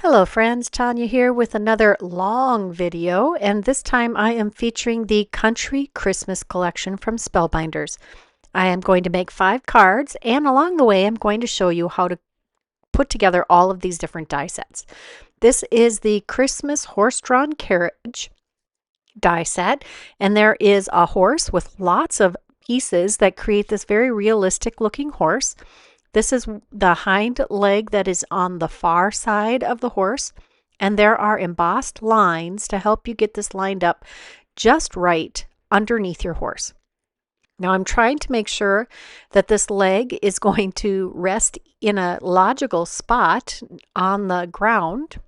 Hello friends, Tanya here with another long video, and this time I am featuring the Country Christmas collection from Spellbinders. I am going to make 5 cards, and along the way I'm going to show you how to put together all of these different die sets. This is the Christmas horse-drawn carriage die set, and there is a horse with lots of pieces that create this very realistic looking horse. This is the hind leg that is on the far side of the horse, and there are embossed lines to help you get this lined up just right underneath your horse. Now I'm trying to make sure that this leg is going to rest in a logical spot on the ground,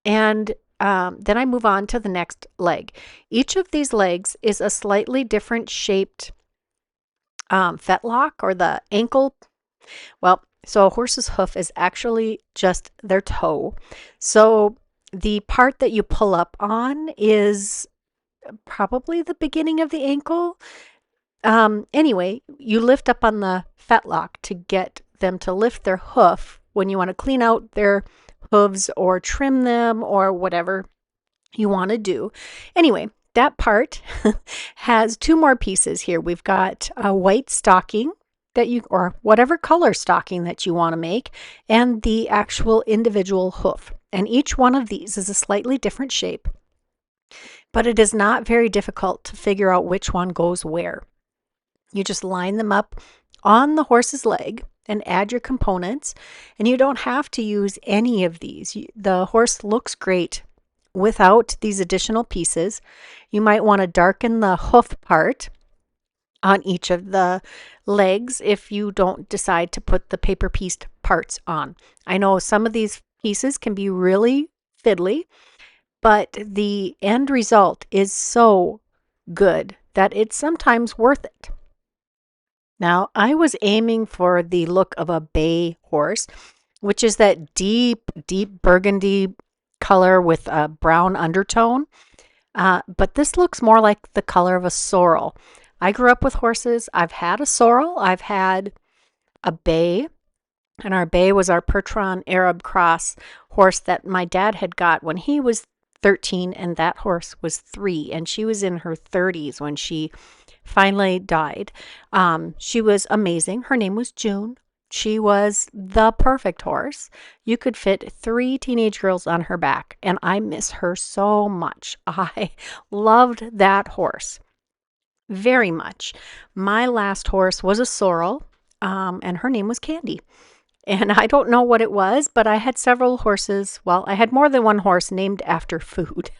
and then I move on to the next leg. Each of these legs is a slightly different shaped fetlock, or the ankle. Well, so a horse's hoof is actually just their toe. So the part that you pull up on is probably the beginning of the ankle. Anyway, you lift up on the fetlock to get them to lift their hoof when you want to clean out their hooves or trim them or whatever you want to do. Anyway, that part has 2 more pieces here. We've got a white stocking that you, or whatever color stocking that you want to make, and the actual individual hoof. And each one of these is a slightly different shape, but it is not very difficult to figure out which one goes where. You just line them up on the horse's leg and add your components, and you don't have to use any of these. The horse looks great without these additional pieces. You might want to darken the hoof part on each of the legs if you don't decide to put the paper pieced parts on. I know some of these pieces can be really fiddly, but the end result is so good that it's sometimes worth it. Now, I was aiming for the look of a bay horse, which is that deep burgundy color with a brown undertone, but this looks more like the color of a sorrel. I grew up with horses. I've had a sorrel. I've had a bay, and our bay was our Percheron Arab cross horse that my dad had got when he was 13, and that horse was 3, and she was in her 30s when she finally died. She was amazing. Her name was June. She was the perfect horse. You could fit 3 teenage girls on her back, and I miss her so much. I loved that horse very much. My last horse was a sorrel, and her name was Candy. And I don't know what it was, but I had several horses. Well, I had more than one horse named after food.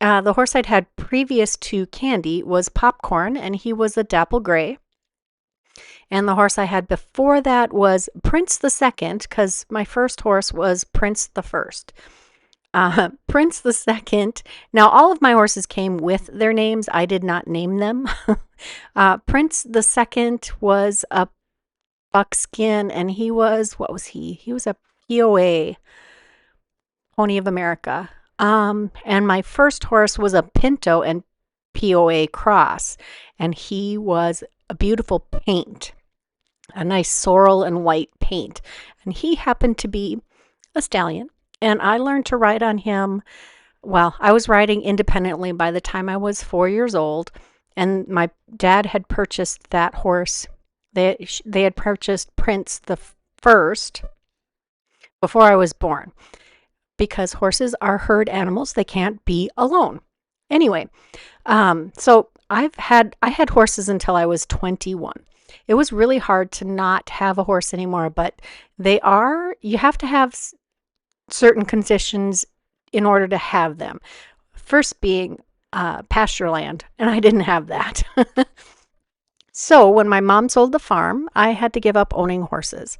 The horse I'd had previous to Candy was Popcorn, and he was a dapple gray. And the horse I had before that was Prince the Second, because my first horse was Prince the First. Prince the Second. Now, all of my horses came with their names. I did not name them. Prince the Second was a buckskin, and he was, what was he? He was a POA, Pony of America. And my first horse was a Pinto and POA cross, and he was a beautiful paint, a nice sorrel and white paint. And he happened to be a stallion. And I learned to ride on him. Well, I was riding independently by the time I was 4 years old, and my dad had purchased that horse. They had purchased Prince the First before I was born, because horses are herd animals. They can't be alone. Anyway, so I had horses until I was 21. It was really hard to not have a horse anymore, but you have to have certain conditions in order to have them. First being pasture land, and I didn't have that. So when my mom sold the farm, I had to give up owning horses.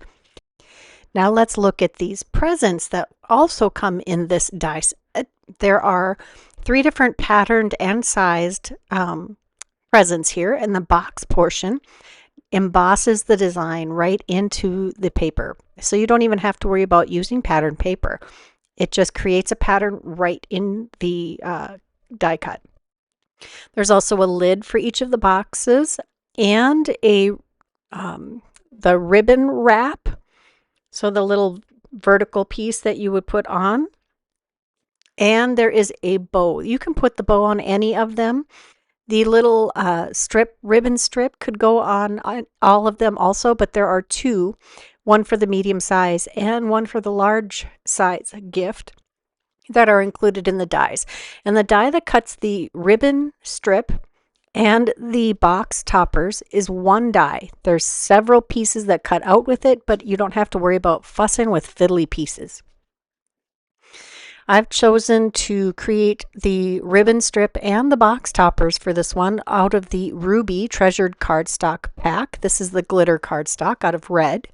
Now let's look at these presents that also come in this die set. There are 3 different patterned and sized presents here, and the box portion embosses the design right into the paper. So you don't even have to worry about using patterned paper. It just creates a pattern right in the die cut. There's also a lid for each of the boxes, and the ribbon wrap. So the little vertical piece that you would put on. And there is a bow. You can put the bow on any of them. The little ribbon strip could go on all of them also, but there are two, one for the medium size and one for the large size gift, that are included in the dies. And the die that cuts the ribbon strip and the box toppers is one die. There's several pieces that cut out with it, but you don't have to worry about fussing with fiddly pieces. I've chosen to create the ribbon strip and the box toppers for this one out of the Ruby Treasured Cardstock pack. This is the glitter cardstock out of red.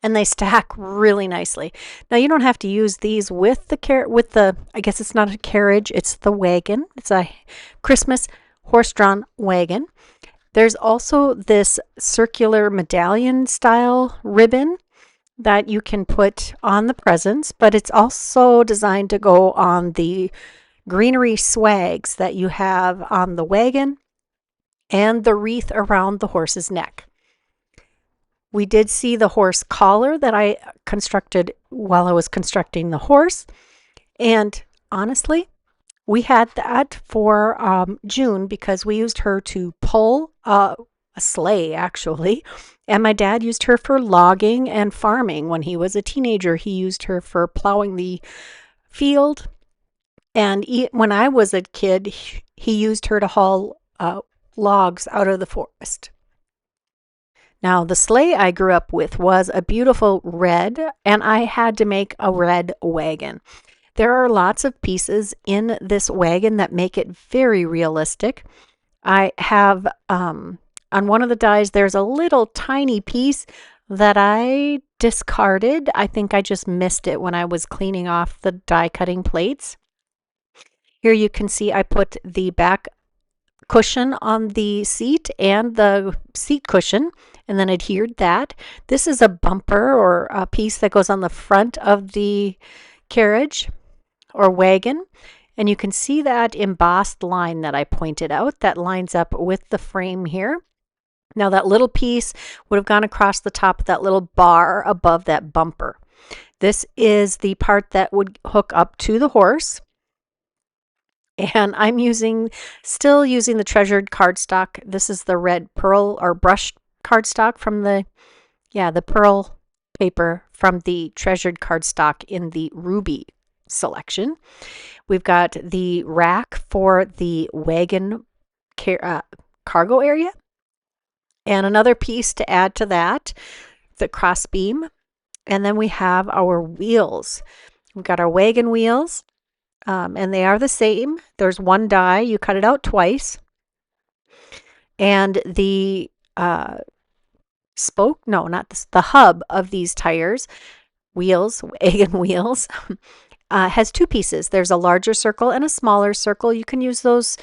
And they stack really nicely. Now you don't have to use these with the I guess it's not a carriage, it's the wagon. It's a Christmas horse-drawn wagon. There's also this circular medallion style ribbon that you can put on the presents, but it's also designed to go on the greenery swags that you have on the wagon and the wreath around the horse's neck. We did see the horse collar that I constructed while I was constructing the horse, and honestly, we had that for June because we used her to pull a sleigh, actually. And my dad used her for logging and farming. When he was a teenager, he used her for plowing the field. And when I was a kid, he used her to haul logs out of the forest. Now, the sleigh I grew up with was a beautiful red, and I had to make a red wagon. There are lots of pieces in this wagon that make it very realistic. I have, on one of the dies, there's a little tiny piece that I discarded. I think I just missed it when I was cleaning off the die cutting plates. Here you can see I put the back cushion on the seat and the seat cushion and then adhered that. This is a bumper or a piece that goes on the front of the carriage or wagon, and you can see that embossed line that I pointed out that lines up with the frame here. Now that little piece would have gone across the top of that little bar above that bumper. This is the part that would hook up to the horse. And I'm still using the treasured cardstock. This is the red pearl or brushed cardstock from the pearl paper from the treasured cardstock in the Ruby selection. We've got the rack for the wagon cargo area, and another piece to add to that, the cross beam. And then we have our wheels. We've got our wagon wheels, and they are the same. There's one die, you cut it out twice, and the the hub of these tires, wagon wheels, has two pieces. There's a larger circle and a smaller circle. You can use those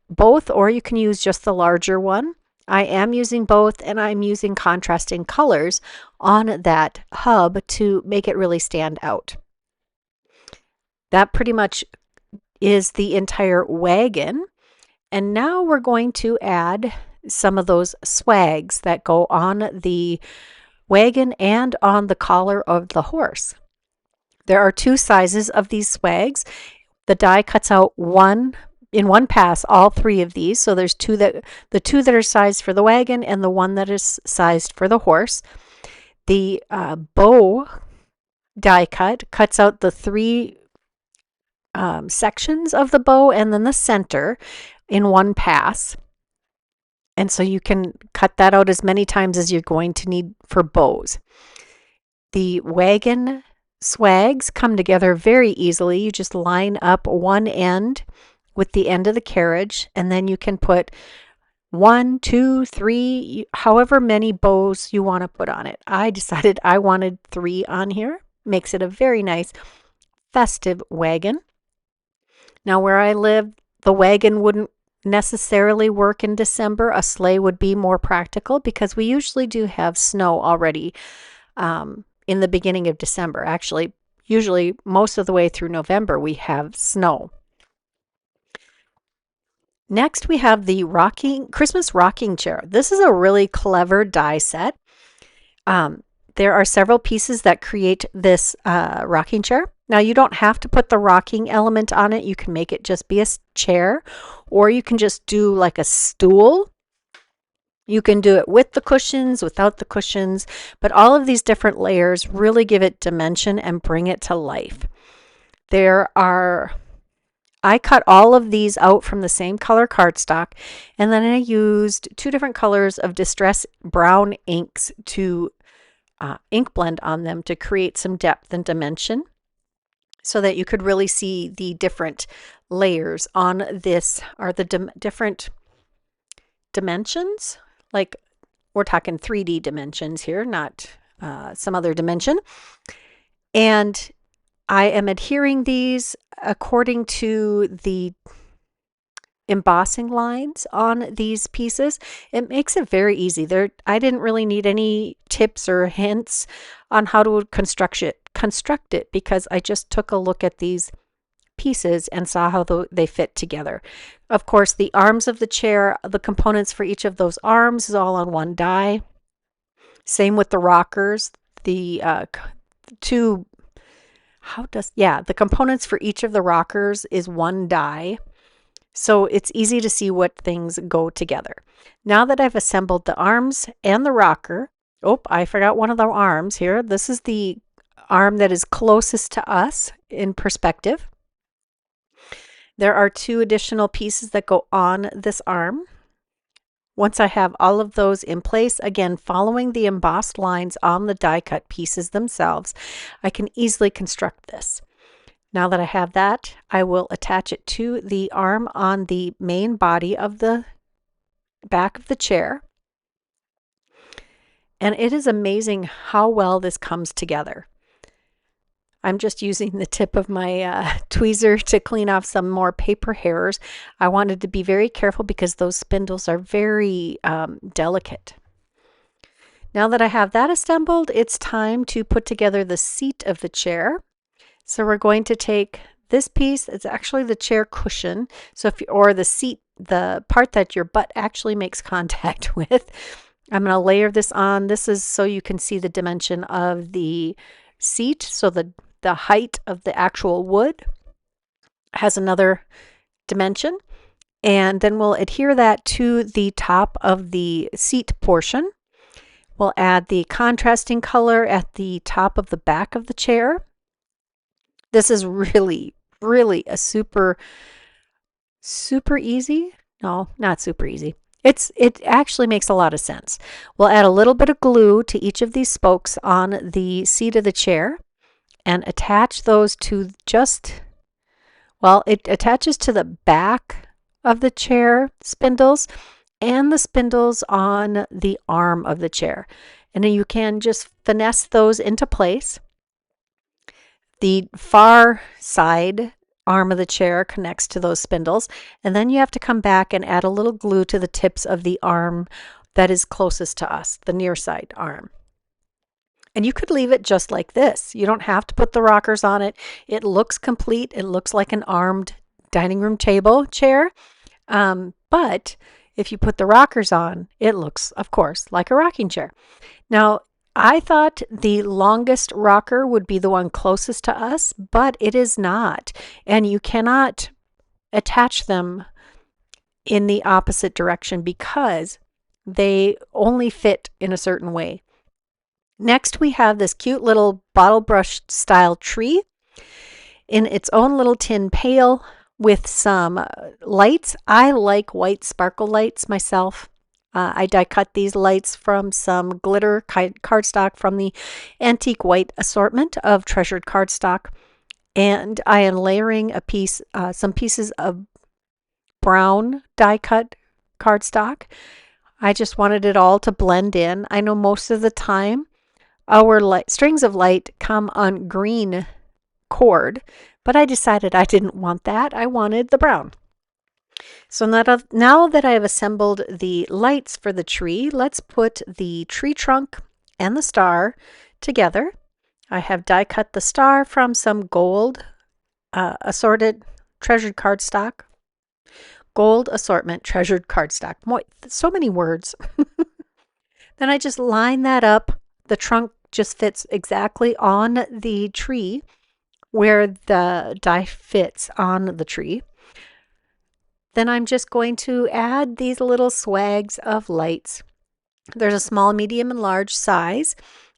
both, or you can use just the larger one. I am using both, and I'm using contrasting colors on that hub to make it really stand out. That pretty much is the entire wagon. And now we're going to add some of those swags that go on the wagon and on the collar of the horse. There are two sizes of these swags. The die cuts out in one pass all three of these. So there's the two that are sized for the wagon and the one that is sized for the horse. The bow die cuts out the three sections of the bow and then the center in one pass. And so you can cut that out as many times as you're going to need for bows. The wagon swags come together very easily. You just line up one end with the end of the carriage, and then you can put 1, 2, 3, however many bows you want to put on it. I decided I wanted 3 on here. Makes it a very nice festive wagon. Now where I live, the wagon wouldn't necessarily work in December. A sleigh would be more practical because we usually do have snow already in the beginning of December. Actually, usually most of the way through November we have snow. Next, we have the Christmas rocking chair. This is a really clever die set. There are several pieces that create this rocking chair. Now you don't have to put the rocking element on it. You can make it just be a chair, or you can just do like a stool. You can do it with the cushions, without the cushions, but all of these different layers really give it dimension and bring it to life. I cut all of these out from the same color cardstock, and then I used 2 different colors of Distress Brown inks to ink blend on them to create some depth and dimension so that you could really see the different layers on this, or the different dimensions. Like, we're talking 3D dimensions here, not some other dimension. And I am adhering these according to the embossing lines on these pieces. It makes it very easy. I didn't really need any tips or hints on how to construct it because I just took a look at these pieces and saw how they fit together. Of course, the arms of the chair, the components for each of those arms is all on one die. Same with the rockers. The the components for each of the rockers is one die. So it's easy to see what things go together. Now that I've assembled the arms and the rocker, I forgot one of the arms here. This is the arm that is closest to us in perspective. There are 2 additional pieces that go on this arm. Once I have all of those in place, again, following the embossed lines on the die cut pieces themselves, I can easily construct this. Now that I have that, I will attach it to the arm on the main body of the back of the chair. And it is amazing how well this comes together. I'm just using the tip of my tweezer to clean off some more paper hairs. I wanted to be very careful because those spindles are very delicate. Now that I have that assembled, it's time to put together the seat of the chair. So we're going to take this piece. It's actually the chair cushion. So or the seat, the part that your butt actually makes contact with. I'm going to layer this on. This is so you can see the dimension of the seat. So the height of the actual wood has another dimension. And then we'll adhere that to the top of the seat portion. We'll add the contrasting color at the top of the back of the chair. This is really, really a super easy. No, not super easy. It actually makes a lot of sense. We'll add a little bit of glue to each of these spokes on the seat of the chair and attach those to it attaches to the back of the chair spindles and the spindles on the arm of the chair. And then you can just finesse those into place. The far side arm of the chair connects to those spindles, and then you have to come back and add a little glue to the tips of the arm that is closest to us, the near side arm. And you could leave it just like this. You don't have to put the rockers on it. It looks complete. It looks like an armed dining room table chair. But if you put the rockers on, it looks, of course, like a rocking chair. Now, I thought the longest rocker would be the one closest to us, but it is not. And you cannot attach them in the opposite direction because they only fit in a certain way. Next, we have this cute little bottle brush style tree in its own little tin pail with some lights. I like white sparkle lights myself. I die cut these lights from some glitter cardstock from the antique white assortment of treasured cardstock. And I am layering some pieces of brown die cut cardstock. I just wanted it all to blend in. I know most of the time our strings of light come on green cord, but I decided I didn't want that. I wanted the brown. So now that I have assembled the lights for the tree, let's put the tree trunk and the star together. I have die cut the star from some gold assorted treasured cardstock. Gold assortment treasured cardstock. So many words. Then I just line that up, the trunk just fits exactly on the tree where the die fits on the tree. Then I'm just going to add these little swags of lights. There's a small, medium, and large size,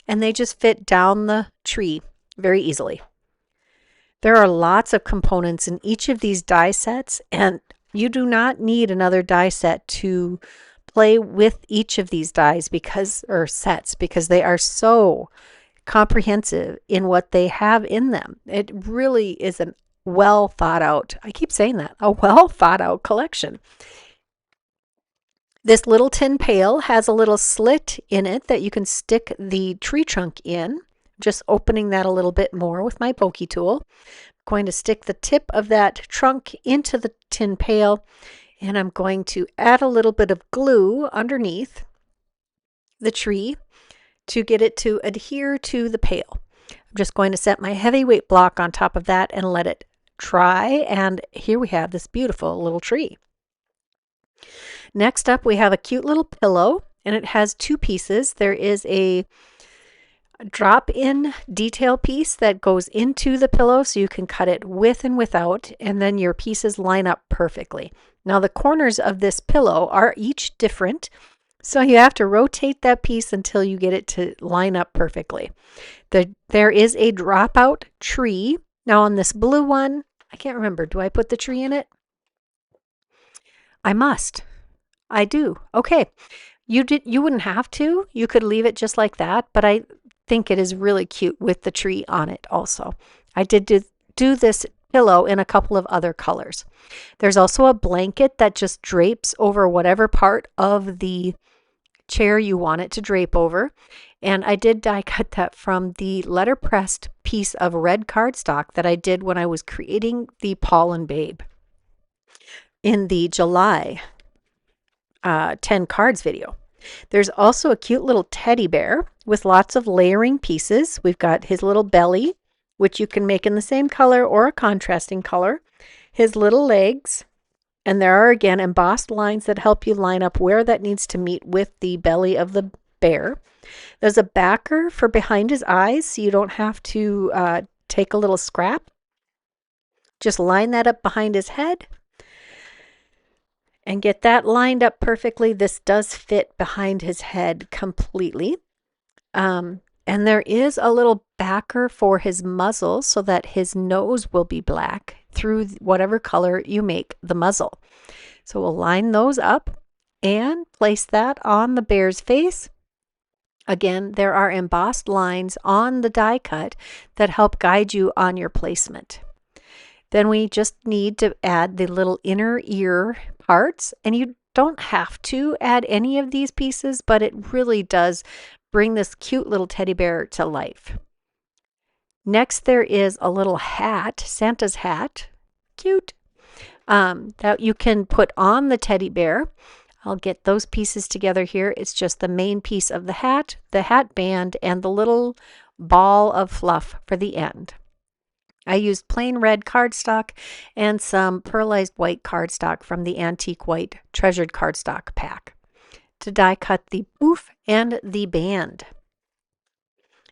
and they just fit down the tree very easily. There are lots of components in each of these die sets, and you do not need another die set to play with each of these dies or sets because they are so comprehensive in what they have in them. It really is a well thought out, I keep saying that, a well thought out collection. This little tin pail has a little slit in it that you can stick the tree trunk in. Just opening that a little bit more with my pokey tool. I'm going to stick the tip of that trunk into the tin pail, and I'm going to add a little bit of glue underneath the tree to get it to adhere to the pail. I'm just going to set my heavyweight block on top of that and let it dry, and here we have this beautiful little tree. Next up, we have a cute little pillow, and it has two pieces. There is a drop-in detail piece that goes into the pillow so you can cut it with and without, and then your pieces line up perfectly. Now the corners of this pillow are each different, so you have to rotate that piece until you get it to line up perfectly. There is a dropout tree. Now on this blue one, I can't remember, do I put the tree in it? I must. I do. Okay. You wouldn't have to. You could leave it just like that, but I think it is really cute with the tree on it also. I did do this pillow in a couple of other colors. There's also a blanket that just drapes over whatever part of the chair you want it to drape over. And I did die cut that from the letterpressed piece of red cardstock that I did when I was creating the Pollen Babe in the July 10 cards video. There's also a cute little teddy bear with lots of layering pieces. We've got his little belly, which you can make in the same color or a contrasting color, his little legs, and there are again embossed lines that help you line up where that needs to meet with the belly of the bear. There's a backer for behind his eyes so you don't have to take a little scrap. Just line that up behind his head and get that lined up perfectly. This does fit behind his head completely. And there is a little backer for his muzzle so that his nose will be black through whatever color you make the muzzle. So we'll line those up and place that on the bear's face. Again, there are embossed lines on the die cut that help guide you on your placement. Then we just need to add the little inner ear parts, and you don't have to add any of these pieces, but it really does bring this cute little teddy bear to life. Next, there is a little hat, Santa's hat, cute, that you can put on the teddy bear. I'll get those pieces together here. It's just the main piece of the hat band, and the little ball of fluff for the end. I used plain red cardstock and some pearlized white cardstock from the Antique White Treasured Cardstock pack to die cut the poof and the band.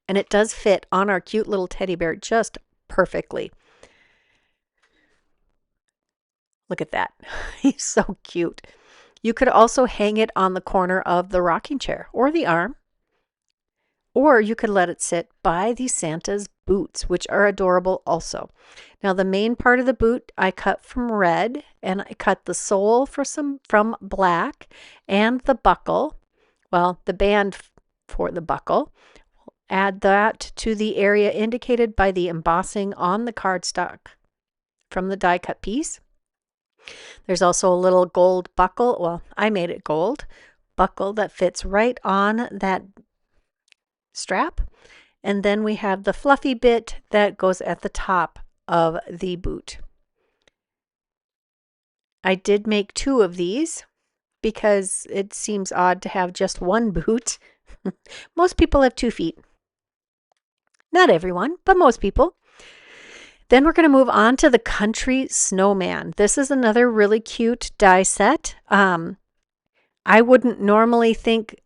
And it does fit on our cute little teddy bear just perfectly. Look at that. He's so cute. You could also hang it on the corner of the rocking chair or the arm, or you could let it sit by the Santa's boots, which are adorable also. Now the main part of the boot I cut from red, and I cut the sole from black, and the buckle, well, the band for the buckle. Add that to the area indicated by the embossing on the cardstock from the die cut piece. There's also a little gold buckle, well, I made it gold, buckle that fits right on that strap. And then we have the fluffy bit that goes at the top of the boot. I did make two of these because it seems odd to have just one boot. Most people have 2 feet. Not everyone, but most people. Then we're going to move on to the Country Snowman. This is another really cute die set. I wouldn't normally think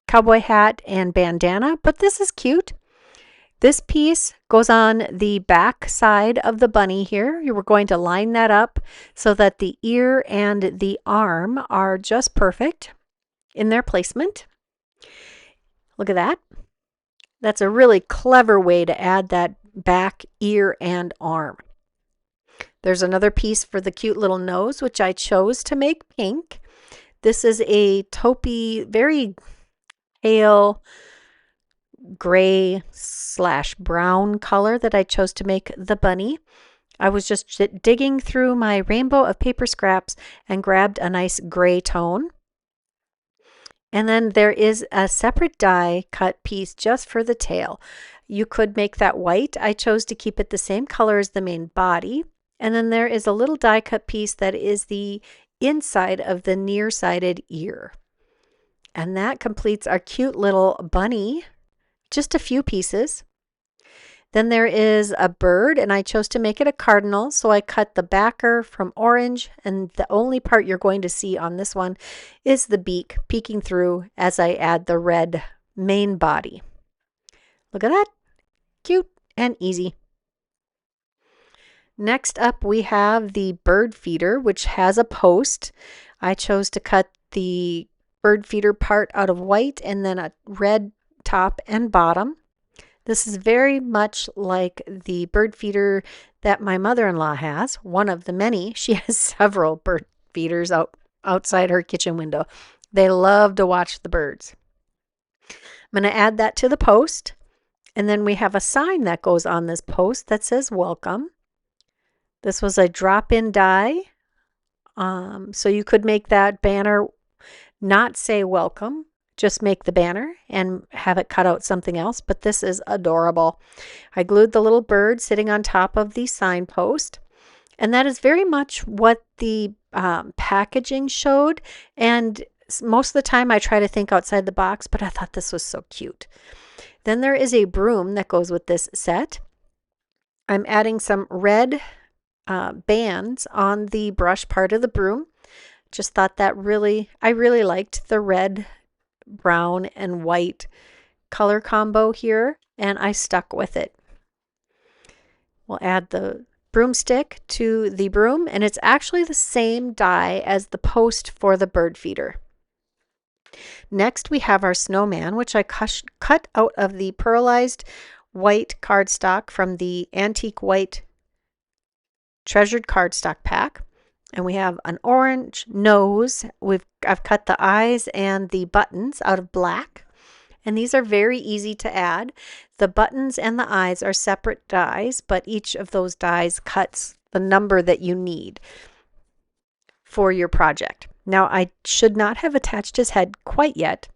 cowboy hat and bandana, but this is cute. This piece goes on the back side of the bunny here. You were going to line that up so that the ear and the arm are just perfect in their placement. Look at that. That's a really clever way to add that back ear and arm. There's another piece for the cute little nose, which I chose to make pink. This is a taupey, very pale gray / brown color that I chose to make the bunny. I was just digging through my rainbow of paper scraps and grabbed a nice gray tone. And then there is a separate die cut piece just for the tail. You could make that white. I chose to keep it the same color as the main body. And then there is a little die cut piece that is the inside of the near-sided ear. And that completes our cute little bunny. Just a few pieces. Then there is a bird, and I chose to make it a cardinal, so I cut the backer from orange, and the only part you're going to see on this one is the beak peeking through as I add the red main body. Look at that. Cute and easy. Next up, we have the bird feeder, which has a post. I chose to cut the bird feeder part out of white and then a red top and bottom. This is very much like the bird feeder that my mother-in-law has, one of the many. She has several bird feeders outside her kitchen window. They love to watch the birds. I'm going to add that to the post, and then we have a sign that goes on this post that says welcome. This was a drop-in die, so you could make that banner not say welcome. Just make the banner and have it cut out something else, but this is adorable. I glued the little bird sitting on top of the signpost, and that is very much what the packaging showed, and most of the time I try to think outside the box, but I thought this was so cute. Then there is a broom that goes with this set. I'm adding some red bands on the brush part of the broom. Just thought that I really liked the red, brown and white color combo here, and I stuck with it. We'll add the broomstick to the broom, and it's actually the same die as the post for the bird feeder. Next, we have our snowman, which I cut out of the pearlized white cardstock from the Antique White Treasured Cardstock pack. And we have an orange nose. I've cut the eyes and the buttons out of black. And these are very easy to add. The buttons and the eyes are separate dies, but each of those dies cuts the number that you need for your project. Now, I should not have attached his head quite yet.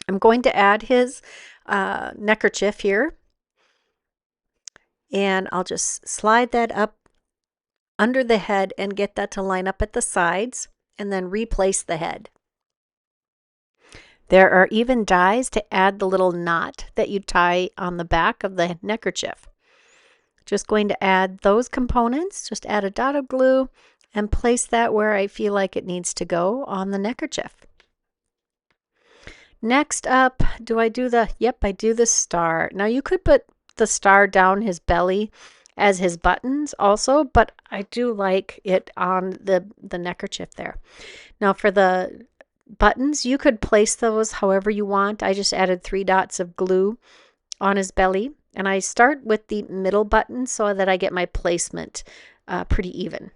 I'm going to add his neckerchief here. And I'll just slide that up under the head and get that to line up at the sides, and then replace the head. There are even dies to add the little knot that you tie on the back of the neckerchief. Just going to add those components, just add a dot of glue and place that where I feel like it needs to go on the neckerchief. Next up, I do the star. Now you could put the star down his belly as his buttons also, but I do like it on the neckerchief there. Now for the buttons, you could place those however you want. I just added 3 dots of glue on his belly, and I start with the middle button so that I get my placement pretty even.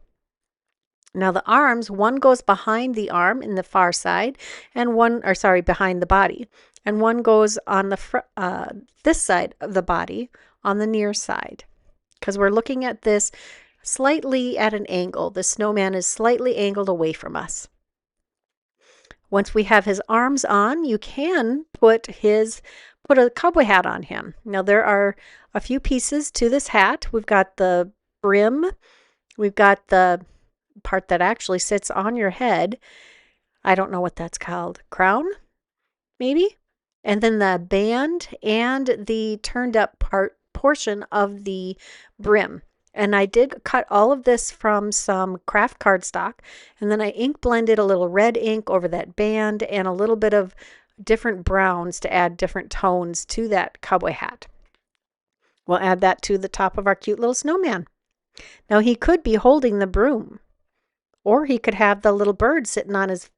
Now the arms, one goes behind the arm in the far side, and behind the body, and one goes on the this side of the body on the near side. Because we're looking at this slightly at an angle. The snowman is slightly angled away from us. Once we have his arms on, you can put a cowboy hat on him. Now there are a few pieces to this hat. We've got the brim. We've got the part that actually sits on your head. I don't know what that's called. Crown, maybe? And then the band and the turned up portion of the brim. And I did cut all of this from some craft cardstock, and then I ink blended a little red ink over that band and a little bit of different browns to add different tones to that cowboy hat. We'll add that to the top of our cute little snowman. Now he could be holding the broom, or he could have the little bird sitting on his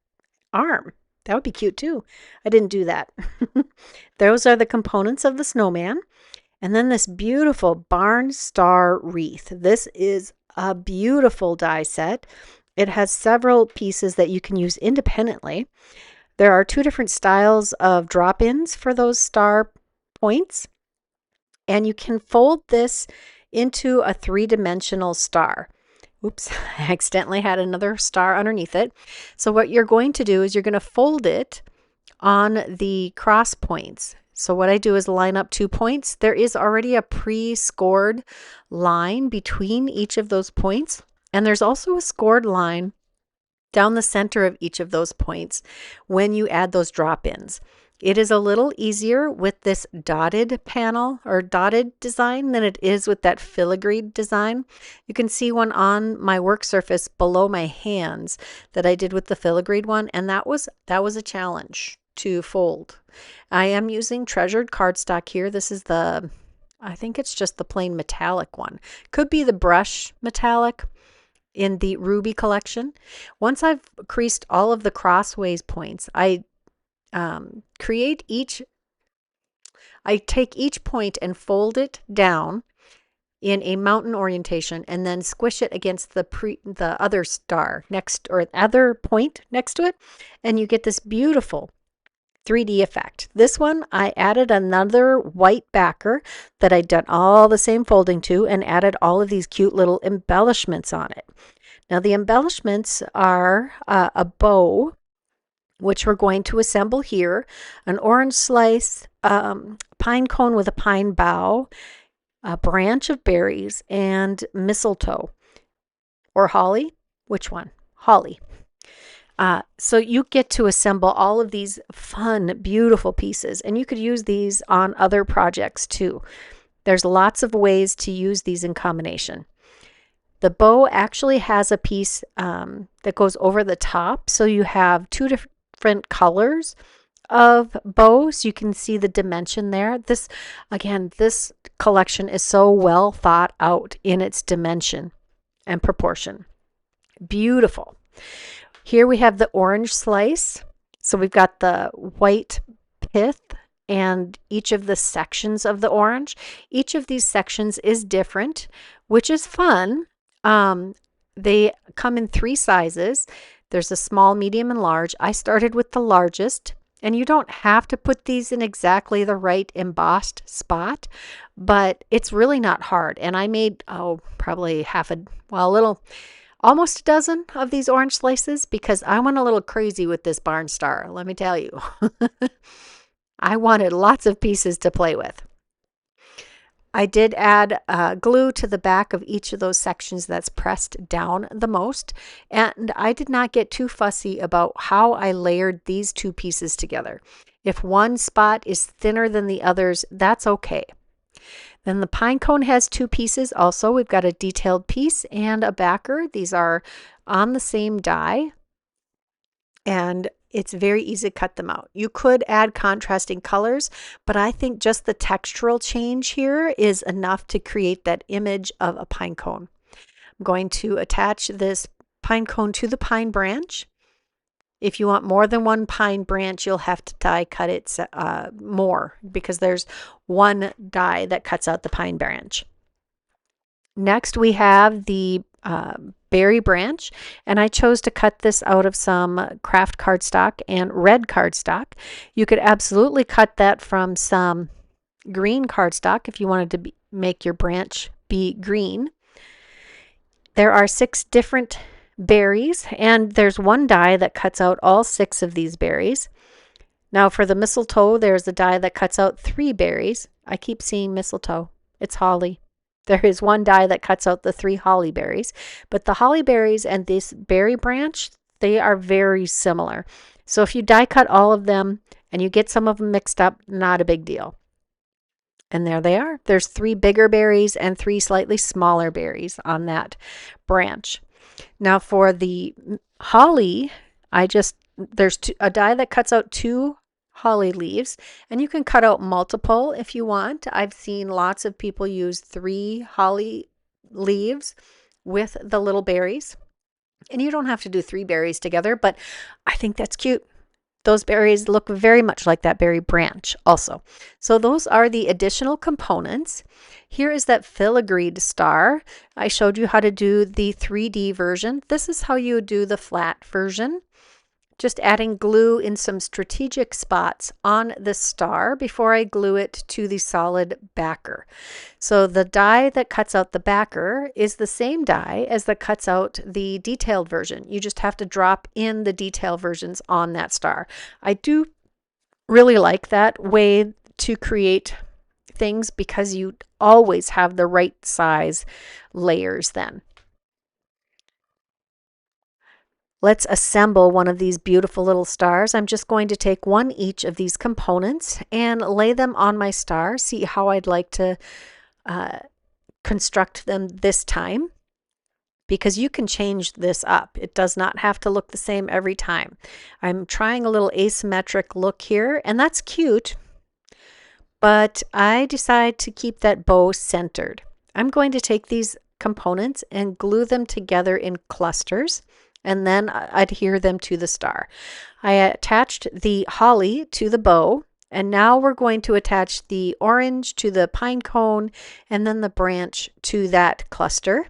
arm. That would be cute too. I didn't do that. Those are the components of the snowman. And then this beautiful barn star wreath. This is a beautiful die set. It has several pieces that you can use independently. There are 2 different styles of drop-ins for those star points. And you can fold this into a 3-dimensional star. Oops, I accidentally had another star underneath it. So what you're going to do is you're going to fold it on the cross points. So what I do is line up 2 points. There is already a pre-scored line between each of those points. And there's also a scored line down the center of each of those points when you add those drop-ins. It is a little easier with this dotted panel or dotted design than it is with that filigreed design. You can see one on my work surface below my hands that I did with the filigreed one, and that was a challenge to fold. I am using treasured cardstock here. This is I think it's just the plain metallic one. Could be the brush metallic in the Ruby collection. Once I've creased all of the crossways points, I take each point and fold it down in a mountain orientation and then squish it against the other star next, or other point next to it, and you get this beautiful 3D effect. This one, I added another white backer that I'd done all the same folding to and added all of these cute little embellishments on it. Now the embellishments are a bow, which we're going to assemble here, an orange slice, pine cone with a pine bough, a branch of berries, and mistletoe. Or holly. Which one? Holly. So you get to assemble all of these fun, beautiful pieces, and you could use these on other projects too. There's lots of ways to use these in combination. The bow actually has a piece that goes over the top, so you have 2 different colors of bows. You can see the dimension there. This collection is so well thought out in its dimension and proportion. Beautiful. Here we have the orange slice. So we've got the white pith and each of the sections of the orange. Each of these sections is different, which is fun. They come in 3 sizes. There's a small, medium, and large. I started with the largest, and you don't have to put these in exactly the right embossed spot, but it's really not hard. And I made, probably almost a dozen of these orange slices because I went a little crazy with this barn star, let me tell you. I wanted lots of pieces to play with. I did add glue to the back of each of those sections that's pressed down the most, and I did not get too fussy about how I layered these 2 pieces together. If one spot is thinner than the others, that's okay. Then the pine cone has 2 pieces also. We've got a detailed piece and a backer. These are on the same die, and it's very easy to cut them out. You could add contrasting colors, but I think just the textural change here is enough to create that image of a pine cone. I'm going to attach this pine cone to the pine branch. If you want more than one pine branch, you'll have to die cut it more because there's one die that cuts out the pine branch. Next, we have the berry branch, and I chose to cut this out of some craft cardstock and red cardstock. You could absolutely cut that from some green cardstock if you wanted to make your branch be green. There are 6 different berries, and there's one die that cuts out all 6 of these berries. Now for the mistletoe, there's a die that cuts out 3 berries. I keep seeing mistletoe. It's holly. There is one die that cuts out the 3 holly berries, but the holly berries and this berry branch, they are very similar. So if you die cut all of them and you get some of them mixed up, not a big deal. And there they are. There's 3 bigger berries and 3 slightly smaller berries on that branch. Now for the holly, there's a die that cuts out 2 holly leaves, and you can cut out multiple if you want. I've seen lots of people use 3 holly leaves with the little berries, and you don't have to do 3 berries together, but I think that's cute. Those berries look very much like that berry branch also. So those are the additional components. Here is that filigreed star. I showed you how to do the 3D version. This is how you do the flat version. Just adding glue in some strategic spots on the star before I glue it to the solid backer. So the die that cuts out the backer is the same die as that cuts out the detailed version. You just have to drop in the detail versions on that star. I do really like that way to create things because you always have the right size layers then. Let's assemble one of these beautiful little stars. I'm just going to take one each of these components and lay them on my star, see how I'd like to construct them this time, because you can change this up. It does not have to look the same every time. I'm trying a little asymmetric look here, and that's cute, but I decide to keep that bow centered. I'm going to take these components and glue them together in clusters, and then adhere them to the star. I attached the holly to the bow, and now we're going to attach the orange to the pine cone and then the branch to that cluster.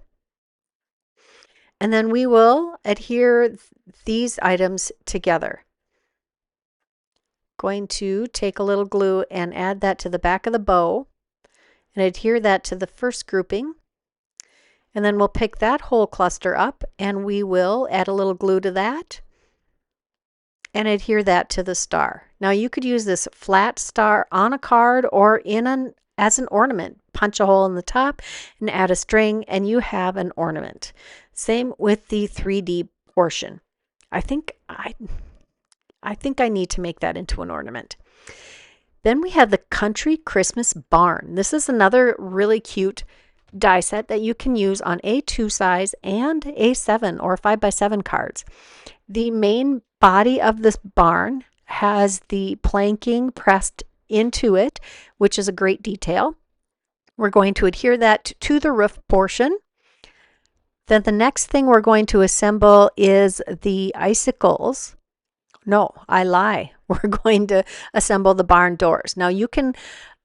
And then we will adhere these items together. Going to take a little glue and add that to the back of the bow and adhere that to the first grouping. And then we'll pick that whole cluster up and we will add a little glue to that and adhere that to the star. Now you could use this flat star on a card or as an ornament. Punch a hole in the top and add a string and you have an ornament. Same with the 3D portion. I think I need to make that into an ornament. Then we have the Country Christmas Barn. This is another really cute die set that you can use on A2 size and A7 or 5x7 cards. The main body of this barn has the planking pressed into it, which is a great detail. We're going to adhere that to the roof portion. Then the next thing we're going to assemble is the icicles. No, I lie. We're going to assemble the barn doors. Now you can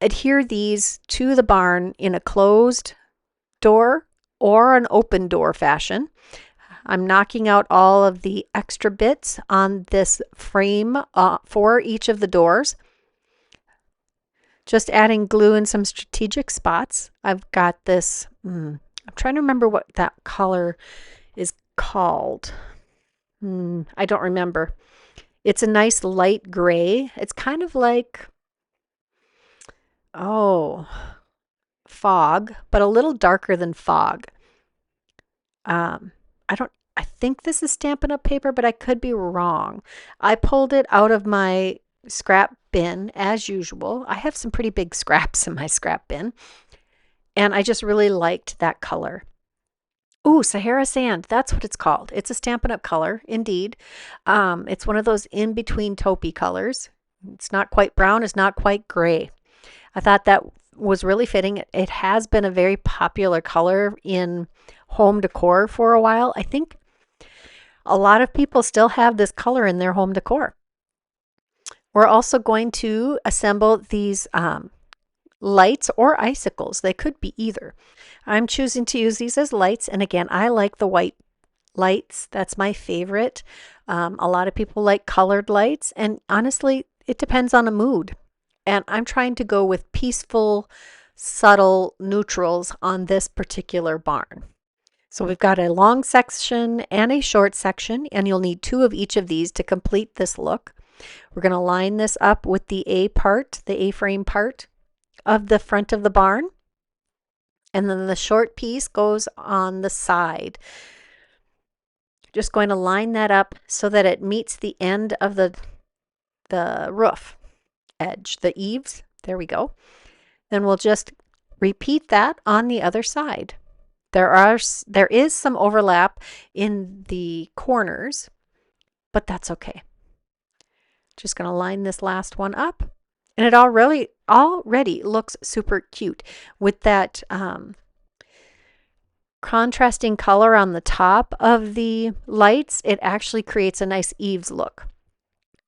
adhere these to the barn in a closed door or an open door fashion. I'm knocking out all of the extra bits on this frame for each of the doors. Just adding glue in some strategic spots. I've got this, I'm trying to remember what that color is called. I don't remember. It's a nice light gray. It's kind of like, fog, but a little darker than fog. I think this is Stampin' Up! Paper, but I could be wrong. I pulled it out of my scrap bin as usual. I have some pretty big scraps in my scrap bin, and I just really liked that color. Ooh, Sahara Sand, that's what it's called. It's a Stampin' Up! Color, indeed. It's one of those in-between taupey colors. It's not quite brown, it's not quite gray. I thought that was really fitting. It has been a very popular color in home decor for a while. I think a lot of people still have this color in their home decor. We're also going to assemble these lights or icicles. They could be either. I'm choosing to use these as lights, and again, I like the white lights. That's my favorite. A lot of people like colored lights, and honestly, it depends on a mood. And I'm trying to go with peaceful, subtle neutrals on this particular barn. So we've got a long section and a short section, and you'll need 2 of each of these to complete this look. We're going to line this up with the A part, the A-frame part of the front of the barn. And then the short piece goes on the side. Just going to line that up so that it meets the end of the roof edge, the eaves. There we go. Then we'll just repeat that on the other side. There is some overlap in the corners, but that's okay. Just going to line this last one up. And it already looks super cute with that contrasting color on the top of the lights. It actually creates a nice eaves look.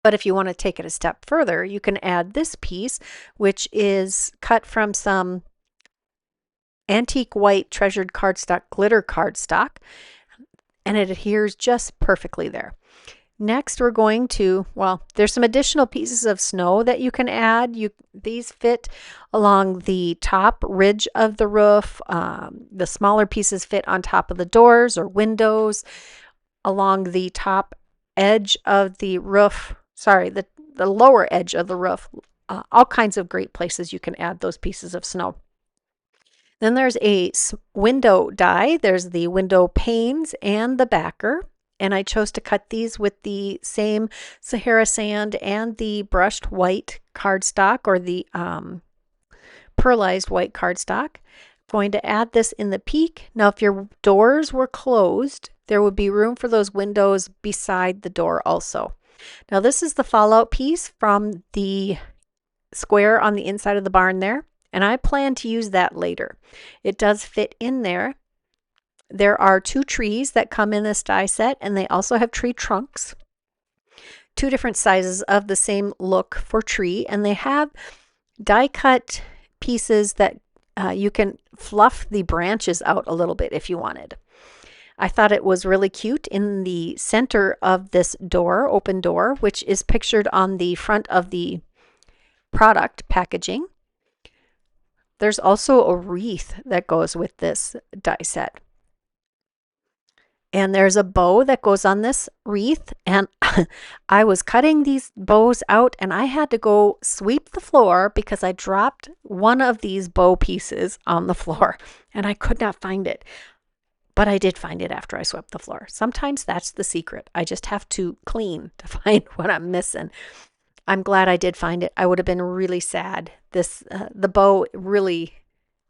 But if you want to take it a step further, you can add this piece, which is cut from some antique white treasured cardstock, glitter cardstock, and it adheres just perfectly there. Next, we're going to, well, there's some additional pieces of snow that you can add. These fit along the top ridge of the roof. The smaller pieces fit on top of the doors or windows, along the top edge of the roof. Sorry, the lower edge of the roof. All kinds of great places you can add those pieces of snow. Then there's a window die. There's the window panes and the backer. And I chose to cut these with the same Sahara sand and the brushed white cardstock, or the pearlized white cardstock. I'm going to add this in the peak. Now, if your doors were closed, there would be room for those windows beside the door also. Now, this is the fallout piece from the square on the inside of the barn there, and I plan to use that later. It does fit in there. There are 2 trees that come in this die set, and they also have tree trunks. 2 different sizes of the same look for tree, and they have die cut pieces that you can fluff the branches out a little bit if you wanted. I thought it was really cute in the center of this door, open door, which is pictured on the front of the product packaging. There's also a wreath that goes with this die set. And there's a bow that goes on this wreath, and I was cutting these bows out, and I had to go sweep the floor because I dropped one of these bow pieces on the floor, and I could not find it. But I did find it after I swept the floor. Sometimes that's the secret. I just have to clean to find what I'm missing. I'm glad I did find it. I would have been really sad. The bow really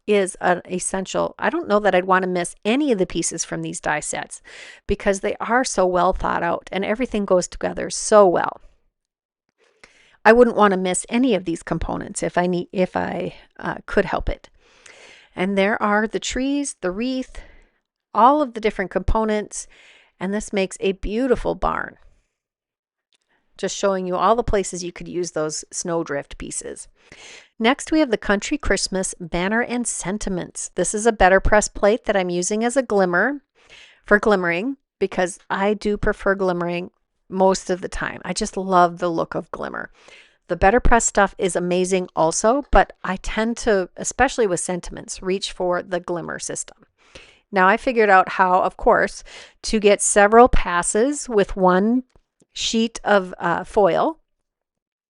is an essential. I don't know that I'd want to miss any of the pieces from these die sets because they are so well thought out and everything goes together so well. I wouldn't want to miss any of these components if I could help it. And there are the trees, the wreath, all of the different components, and this makes a beautiful barn. Just showing you all the places you could use those snowdrift pieces. Next, we have the Country Christmas Banner and Sentiments. This is a better press plate that I'm using as a glimmer for glimmering because I do prefer glimmering most of the time. I just love the look of glimmer. The better press stuff is amazing also, but I tend to, especially with sentiments, reach for the glimmer system. Now, I figured out how, of course, to get several passes with one sheet of foil.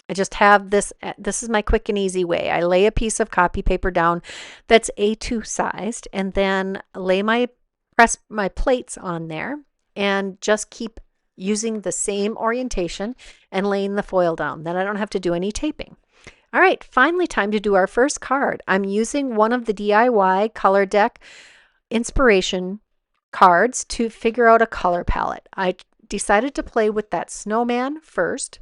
I just have this is my quick and easy way. I lay a piece of copy paper down that's A2 sized and then press my plates on there and just keep using the same orientation and laying the foil down. Then I don't have to do any taping. All right, finally time to do our first card. I'm using one of the DIY Color Deck inspiration cards to figure out a color palette. I decided to play with that snowman first.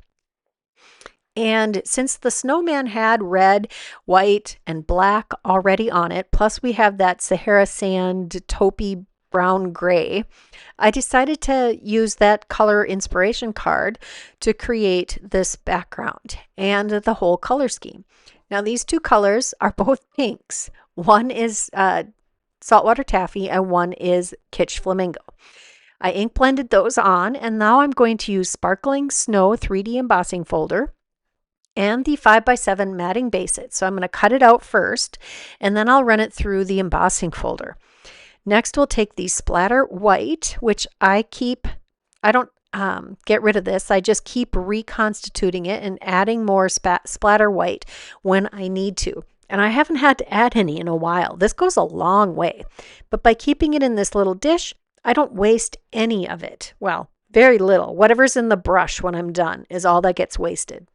And since the snowman had red, white, and black already on it, plus we have that Sahara sand taupey brown gray, I decided to use that color inspiration card to create this background and the whole color scheme. Now these 2 colors are both pinks. One is saltwater taffy and one is kitsch flamingo. I ink blended those on, and now I'm going to use Sparkling Snow 3D embossing folder and the 5x7 matting base it. So I'm going to cut it out first, and then I'll run it through the embossing folder. Next, we'll take the splatter white, which I don't get rid of this. I just keep reconstituting it and adding more splatter white when I need to. And I haven't had to add any in a while. This goes a long way. But by keeping it in this little dish, I don't waste any of it. Well, very little. Whatever's in the brush when I'm done is all that gets wasted.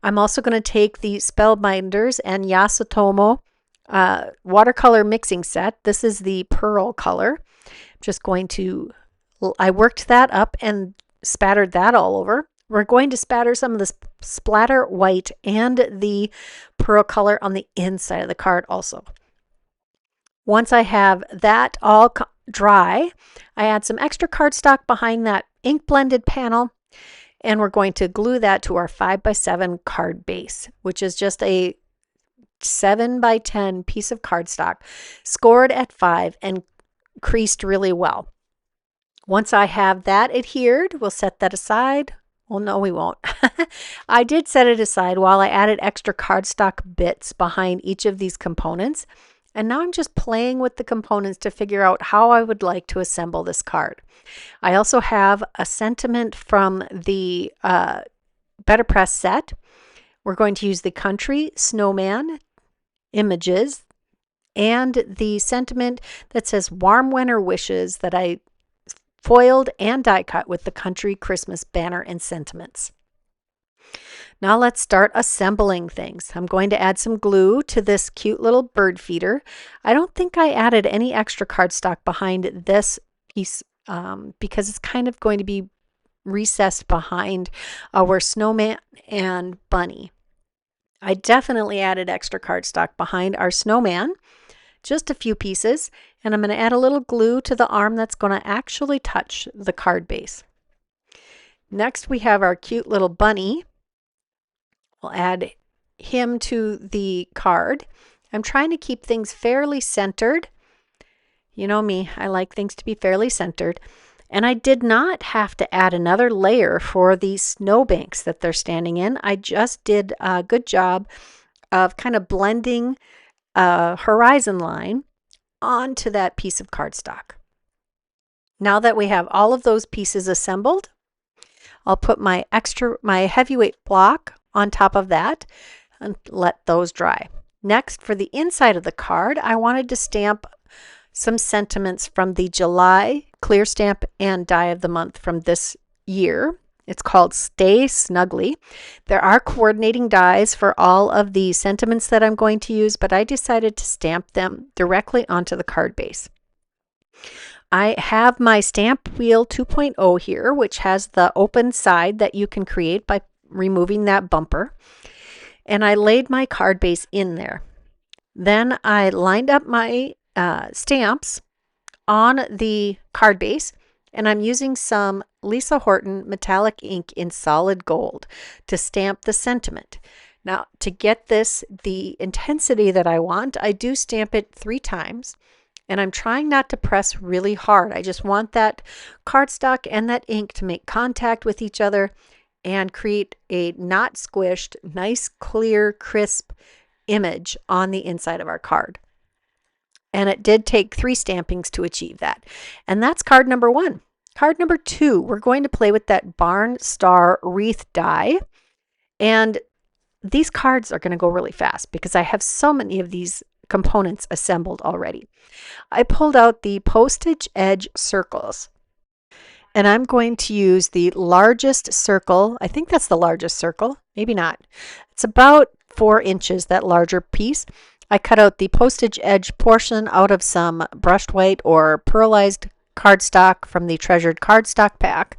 I'm also going to take the Spellbinders and Yasutomo watercolor mixing set. This is the pearl color. I'm just going to, I worked that up and spattered that all over. We're going to spatter some of the splatter white and the pearl color on the inside of the card also. Once I have that all dry, I add some extra cardstock behind that ink blended panel, and we're going to glue that to our 5x7 card base, which is just a 7x10 piece of cardstock scored at 5 and creased really well. Once I have that adhered, we'll set that aside. Well, no, we won't. I did set it aside while I added extra cardstock bits behind each of these components. And now I'm just playing with the components to figure out how I would like to assemble this card. I also have a sentiment from the Better Press set. We're going to use the country snowman images and the sentiment that says warm winter wishes that I foiled and die cut with the country Christmas banner and sentiments. Now let's start assembling things. I'm going to add some glue to this cute little bird feeder. I don't think I added any extra cardstock behind this piece because it's kind of going to be recessed behind our snowman and bunny. I definitely added extra cardstock behind our snowman, just a few pieces, and I'm going to add a little glue to the arm that's going to actually touch the card base. Next, we have our cute little bunny. We'll add him to the card. I'm trying to keep things fairly centered. You know me, I like things to be fairly centered. And I did not have to add another layer for these snowbanks that they're standing in. I just did a good job of kind of blending a horizon line onto that piece of cardstock. Now that we have all of those pieces assembled, I'll put my heavyweight block on top of that and let those dry. Next, for the inside of the card, I wanted to stamp some sentiments from the July clear stamp and die of the month from this year. It's called Stay Snuggly. There are coordinating dies for all of the sentiments that I'm going to use, but I decided to stamp them directly onto the card base. I have my Stamp Wheel 2.0 here, which has the open side that you can create by removing that bumper. And I laid my card base in there. Then I lined up my stamps on the card base, and I'm using some Lisa Horton metallic ink in solid gold to stamp the sentiment. Now, to get this the intensity that I want, I do stamp it 3 times, and I'm trying not to press really hard. I just want that cardstock and that ink to make contact with each other and create a not squished, nice, clear, crisp image on the inside of our card. And it did take 3 stampings to achieve that. And that's card number 1. Card number 2, we're going to play with that barn star wreath die. And these cards are going to go really fast because I have so many of these components assembled already. I pulled out the postage edge circles. And I'm going to use the largest circle. I think that's the largest circle. Maybe not. It's about 4 inches, that larger piece. I cut out the postage edge portion out of some brushed white or pearlized cardstock from the Treasured Cardstock pack,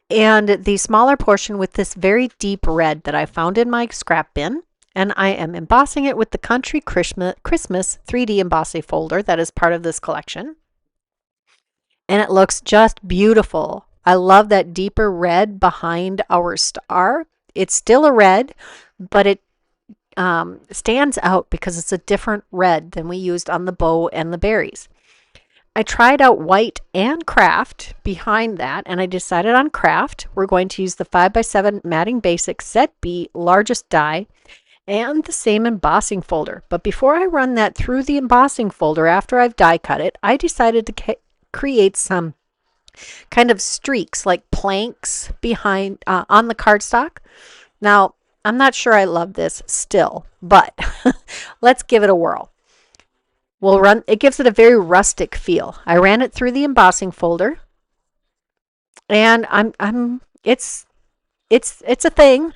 and the smaller portion with this very deep red that I found in my scrap bin. And I am embossing it with the Country Christmas 3D embossing folder that is part of this collection. And it looks just beautiful. I love that deeper red behind our star. It's still a red, but it stands out because it's a different red than we used on the bow and the berries. I tried out white and craft behind that, and I decided on craft. We're going to use the 5x7 Matting Basics Set B largest die and the same embossing folder. But before I run that through the embossing folder after I've die cut it, I decided to create some kind of streaks like planks behind on the cardstock. Now, I'm not sure I love this still, but let's give it a whirl. It gives it a very rustic feel. I ran it through the embossing folder, and it's a thing.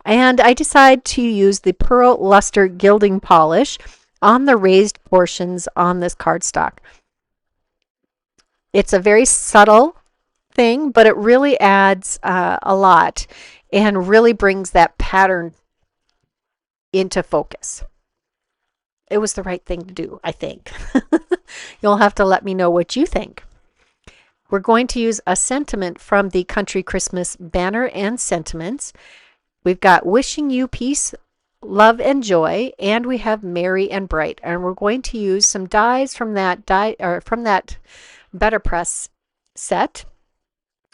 And I decide to use the Pearl Luster Gilding Polish on the raised portions on this cardstock. It's a very subtle thing, but it really adds a lot and really brings that pattern into focus. It was the right thing to do, I think. You'll have to let me know what you think. We're going to use a sentiment from the Country Christmas banner and sentiments. We've got wishing you peace, love, and joy, and we have merry and bright. And we're going to use some dies from that Better Press set.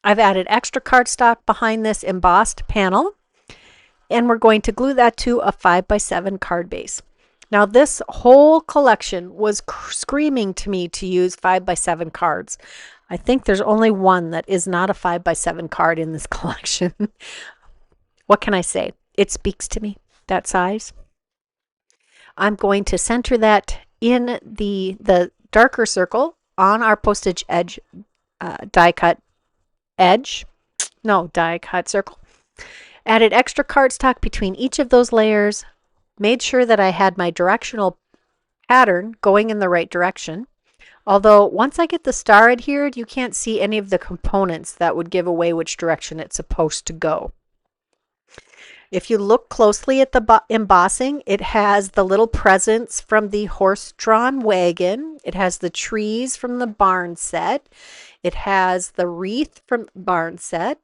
I've added extra cardstock behind this embossed panel, and we're going to glue that to a 5x7 card base. Now this whole collection was screaming to me to use 5x7 cards. I think there's only one that is not a 5x7 card in this collection. What can I say? It speaks to me, that size. I'm going to center that in the darker circle on our postage edge die cut circle. Added extra cardstock between each of those layers. Made sure that I had my directional pattern going in the right direction. Although once I get the star adhered, you can't see any of the components that would give away which direction it's supposed to go. If you look closely at the embossing, it has the little presents from the horse-drawn wagon. It has the trees from the barn set. It has the wreath from the barn set.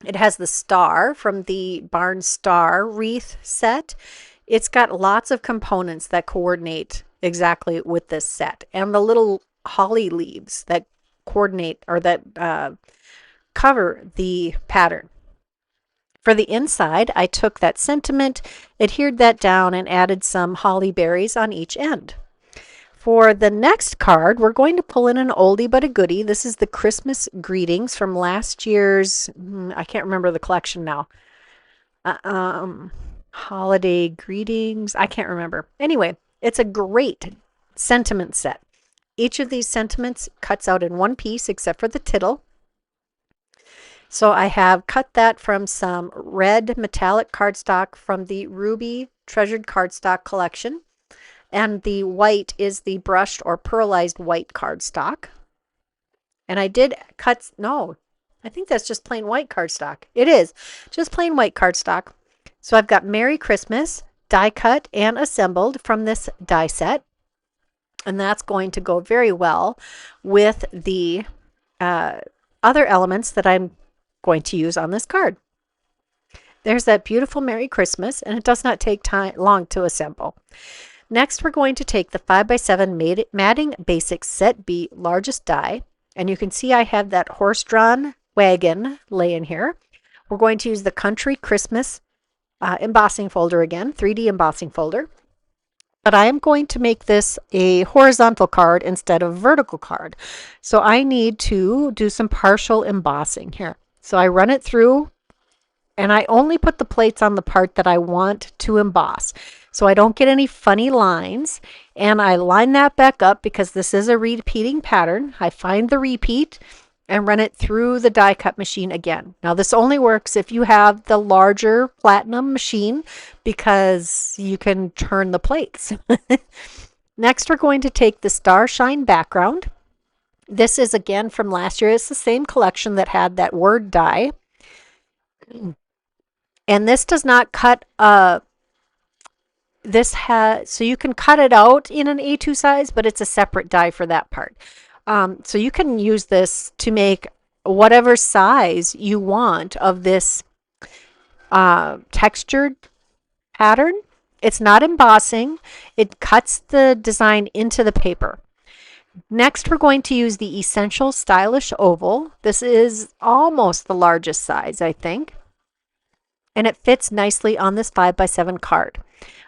It has the star from the barn star wreath set. It's got lots of components that coordinate exactly with this set, and the little holly leaves that coordinate or that cover the pattern. For the inside, I took that sentiment, adhered that down, and added some holly berries on each end. For the next card, we're going to pull in an oldie but a goodie. This is the Christmas greetings from last year's, I can't remember the collection now. Holiday greetings, I can't remember. Anyway, it's a great sentiment set. Each of these sentiments cuts out in one piece except for the tittle. So I have cut that from some red metallic cardstock from the Ruby Treasured Cardstock collection. And the white is the brushed or pearlized white cardstock. And I did cut, no, I think that's just plain white cardstock. It is just plain white cardstock. So I've got Merry Christmas die cut and assembled from this die set. And that's going to go very well with the other elements that I'm going to use on this card. There's that beautiful Merry Christmas, and it does not take long to assemble. Next, we're going to take the 5x7 Matting Basics Set B largest die, and you can see I have that horse-drawn wagon laying here. We're going to use the Country Christmas embossing folder again, 3D embossing folder. But I am going to make this a horizontal card instead of vertical card. So I need to do some partial embossing here. So I run it through, and I only put the plates on the part that I want to emboss, so I don't get any funny lines. And I line that back up because this is a repeating pattern. I find the repeat and run it through the die cut machine again. Now this only works if you have the larger platinum machine because you can turn the plates. Next, we're going to take the Star Shine background. This is again from last year. It's the same collection that had that word die. And this does not cut, so you can cut it out in an A2 size, but it's a separate die for that part. So you can use this to make whatever size you want of this textured pattern. It's not embossing. It cuts the design into the paper. Next, we're going to use the Essential Stylish Oval. This is almost the largest size, I think. And it fits nicely on this 5x7 card.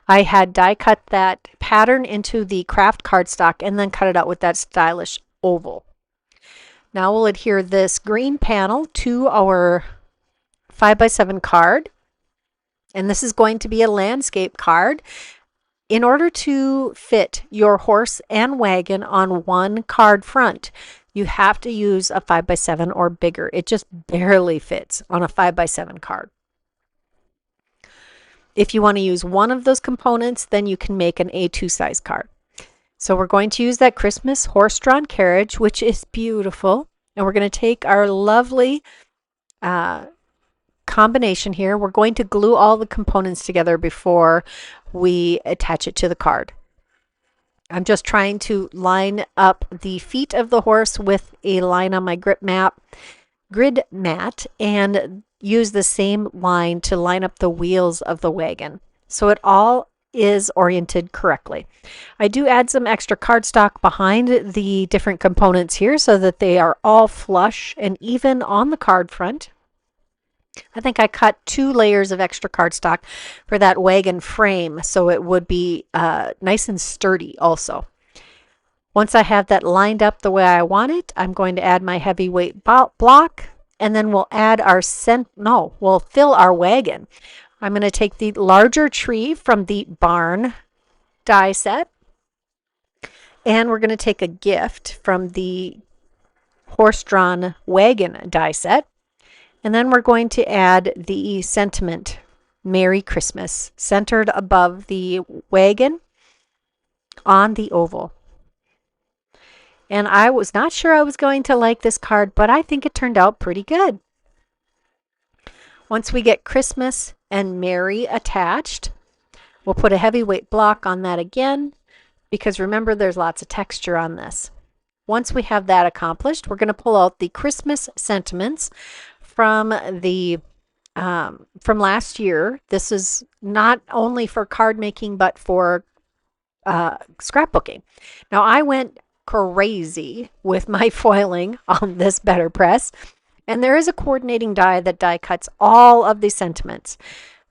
I had die cut that pattern into the craft cardstock and then cut it out with that stylish oval. Now we'll adhere this green panel to our 5x7 card. And this is going to be a landscape card. In order to fit your horse and wagon on one card front, you have to use a 5x7 or bigger. It just barely fits on a 5x7 card. If you want to use one of those components, then you can make an A2 size card. So we're going to use that Christmas horse-drawn carriage, which is beautiful. And we're going to take our lovely combination here. We're going to glue all the components together before we attach it to the card. I'm just trying to line up the feet of the horse with a line on my grid mat and use the same line to line up the wheels of the wagon so it all is oriented correctly. I do add some extra cardstock behind the different components here so that they are all flush and even on the card front. I think I cut 2 layers of extra cardstock for that wagon frame so it would be nice and sturdy also. Once I have that lined up the way I want it, I'm going to add my heavyweight block, and then we'll add our we'll fill our wagon. I'm going to take the larger tree from the barn die set, and we're going to take a gift from the horse-drawn wagon die set, and then we're going to add the sentiment, Merry Christmas, centered above the wagon on the oval. And I was not sure I was going to like this card, but I think it turned out pretty good. Once we get Christmas and Merry attached, we'll put a heavyweight block on that again, because remember there's lots of texture on this. Once we have that accomplished, we're going to pull out the Christmas sentiments from the from last year. This is not only for card making but for scrapbooking. Now I went crazy with my foiling on this better press, and there is a coordinating die that die cuts all of the sentiments.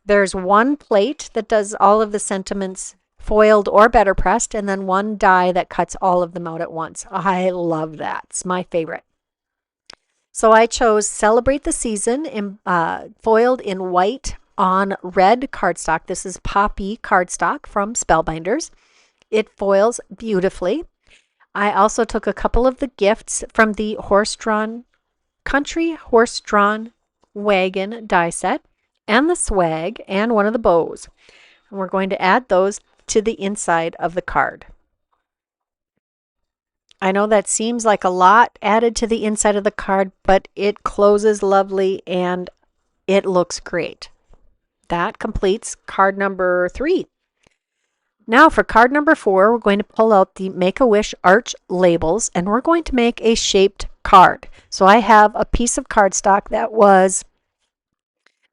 There's one plate that does all of the sentiments foiled or better pressed, and then one die that cuts all of them out at once. I love that. It's my favorite. So I chose Celebrate the Season in, foiled in white on red cardstock. This is Poppy cardstock from Spellbinders. It foils beautifully. I also took a couple of the gifts from the country horse-drawn wagon die set and the swag and one of the bows. And we're going to add those to the inside of the card. I know that seems like a lot added to the inside of the card, but it closes lovely and it looks great. That completes card number 3. Now for card number 4, we're going to pull out the Make-A-Wish arch labels, and we're going to make a shaped card. So I have a piece of cardstock that was,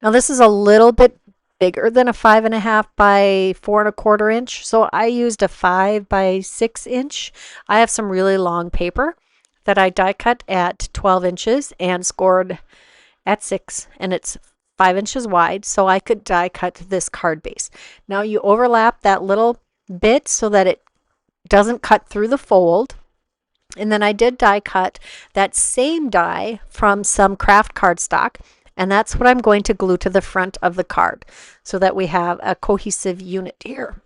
now this is a little bit bigger than a 5.5 by 4.25 inch. So I used a 5 by 6 inch. I have some really long paper that I die cut at 12 inches and scored at 6, and it's 5 inches wide, so I could die cut this card base. Now you overlap that little bit so that it doesn't cut through the fold. And then I did die cut that same die from some craft cardstock, and that's what I'm going to glue to the front of the card so that we have a cohesive unit here.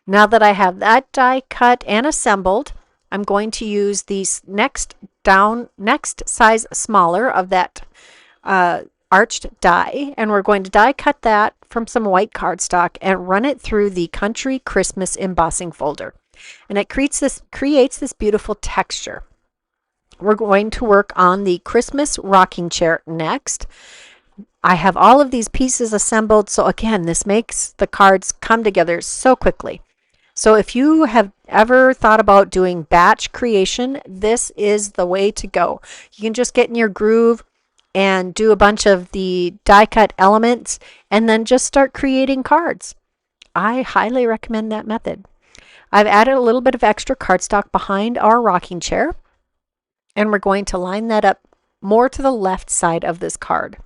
Now that I have that die cut and assembled, I'm going to use the next size smaller of that arched die, and we're going to die cut that from some white cardstock and run it through the Country Christmas embossing folder. And it creates this beautiful texture. We're going to work on the Christmas rocking chair next. I have all of these pieces assembled, so again, this makes the cards come together so quickly. So if you have ever thought about doing batch creation, this is the way to go. You can just get in your groove and do a bunch of the die cut elements and then just start creating cards. I highly recommend that method. I've added a little bit of extra cardstock behind our rocking chair, and we're going to line that up more to the left side of this card.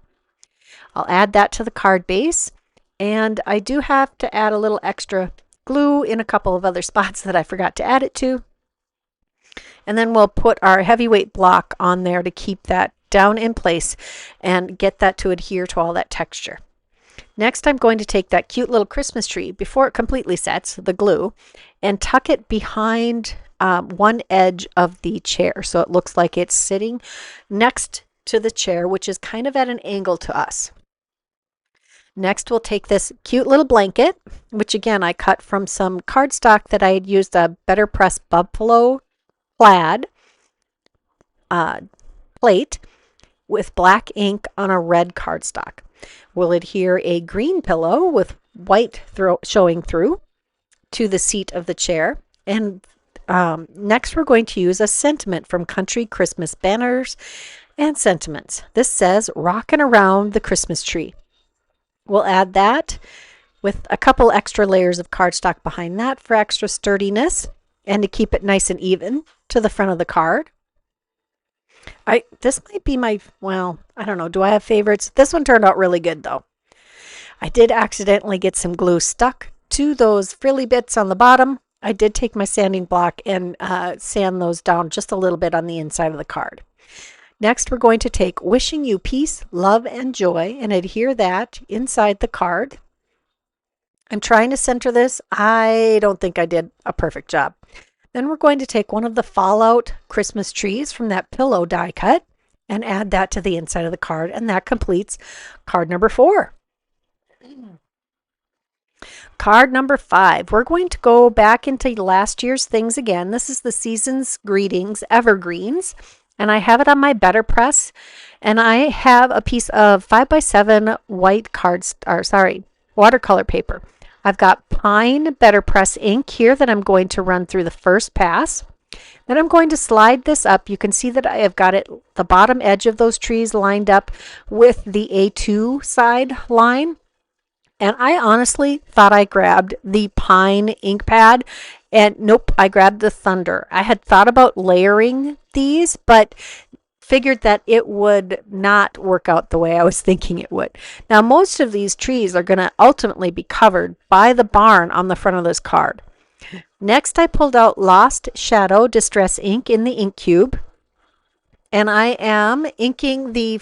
I'll add that to the card base, and I do have to add a little extra glue in a couple of other spots that I forgot to add it to. And then we'll put our heavyweight block on there to keep that down in place and get that to adhere to all that texture. Next, I'm going to take that cute little Christmas tree before it completely sets, the glue, and tuck it behind one edge of the chair so it looks like it's sitting next to the chair, which is kind of at an angle to us. Next, we'll take this cute little blanket, which again I cut from some cardstock that I had used a Better Press Buffalo plaid. plate with black ink on a red cardstock. We'll adhere a green pillow with white showing through to the seat of the chair. And next we're going to use a sentiment from Country Christmas Banners and Sentiments. This says, "Rockin' around the Christmas tree." We'll add that with a couple extra layers of cardstock behind that for extra sturdiness and to keep it nice and even to the front of the card. This might be my, well, I don't know, do I have favorites? This one turned out really good though. I did accidentally get some glue stuck to those frilly bits on the bottom. I did take my sanding block and sand those down just a little bit on the inside of the card. Next, we're going to take "Wishing you peace, love, and joy" and adhere that inside the card. I'm trying to center this. I don't think I did a perfect job. Then we're going to take one of the Fallout Christmas trees from that pillow die cut and add that to the inside of the card, and that completes card number 4. Card number 5. We're going to go back into last year's things again. This is the Season's Greetings Evergreens, and I have it on my Better Press, and I have a piece of 5x7 white watercolor paper. I've got pine Better Press ink here that I'm going to run through the first pass. Then I'm going to slide this up. You can see that I have got the bottom edge of those trees lined up with the A2 side line. And I honestly thought I grabbed the pine ink pad, and nope, I grabbed the thunder. I had thought about layering these, but figured that it would not work out the way I was thinking it would. Now, most of these trees are going to ultimately be covered by the barn on the front of this card. Next, I pulled out Lost Shadow Distress ink in the ink cube, and I am inking the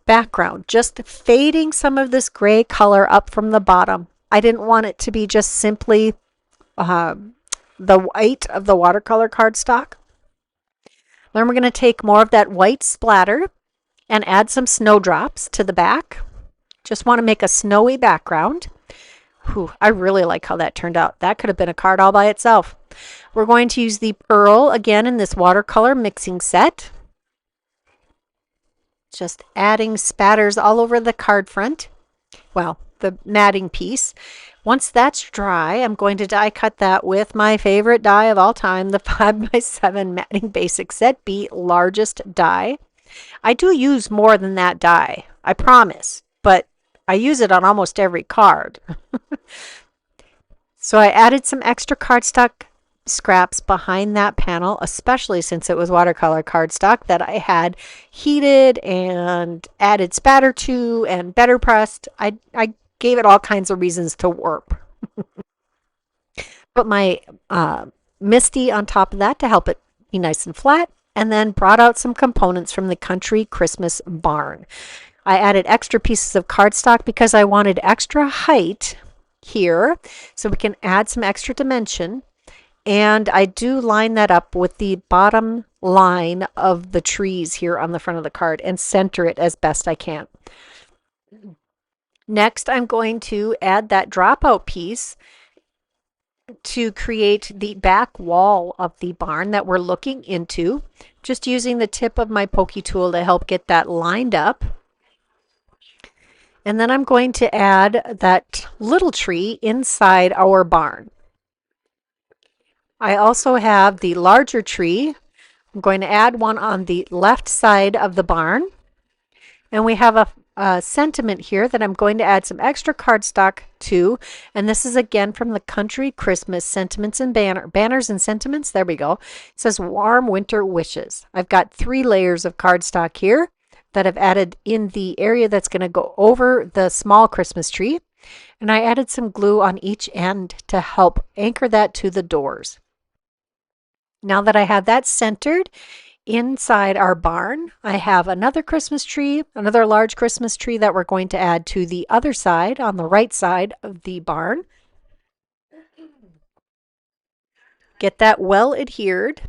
background, just fading some of this gray color up from the bottom. I didn't want it to be just simply the white of the watercolor cardstock. Then we're going to take more of that white splatter and add some snowdrops to the back. Just want to make a snowy background. Whew, I really like how that turned out. That could have been a card all by itself. We're going to use the pearl again in this watercolor mixing set. Just adding spatters all over the card front. Well, the matting piece. Once that's dry, I'm going to die cut that with my favorite die of all time, the 5x7 Matting Basic Set B largest die. I do use more than that die, I promise, but I use it on almost every card. So I added some extra cardstock scraps behind that panel, especially since it was watercolor cardstock that I had heated and added spatter to and better pressed. I gave it all kinds of reasons to warp. Put my Misty on top of that to help it be nice and flat, and then brought out some components from the Country Christmas barn. I added extra pieces of cardstock because I wanted extra height here, so we can add some extra dimension. And I do line that up with the bottom line of the trees here on the front of the card and center it as best I can. Next, I'm going to add that dropout piece to create the back wall of the barn that we're looking into, just using the tip of my pokey tool to help get that lined up. And then I'm going to add that little tree inside our barn. I also have the larger tree. I'm going to add one on the left side of the barn. And we have a sentiment here that I'm going to add some extra cardstock to. And this is again from the Country Christmas Sentiments and Banners and Sentiments. There we go. It says Warm Winter Wishes. I've got 3 layers of cardstock here that I've added in the area that's going to go over the small Christmas tree. And I added some glue on each end to help anchor that to the doors. Now that I have that centered inside our barn, I have another Christmas tree, another large Christmas tree that we're going to add to the other side, on the right side of the barn. Get that well adhered,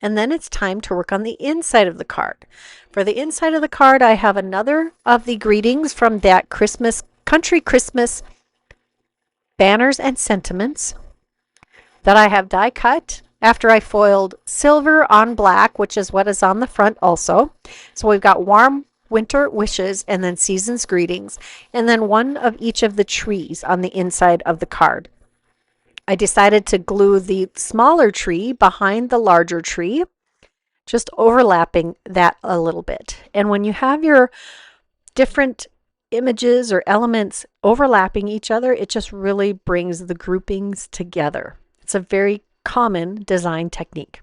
and then it's time to work on the inside of the card. For the inside of the card, I have another of the greetings from that Country Christmas Banners and Sentiments that I have die cut after I foiled silver on black, which is what is on the front also. So we've got warm winter wishes and then season's greetings, and then one of each of the trees on the inside of the card. I decided to glue the smaller tree behind the larger tree, just overlapping that a little bit. And when you have your different images or elements overlapping each other, it just really brings the groupings together. It's a very common design technique.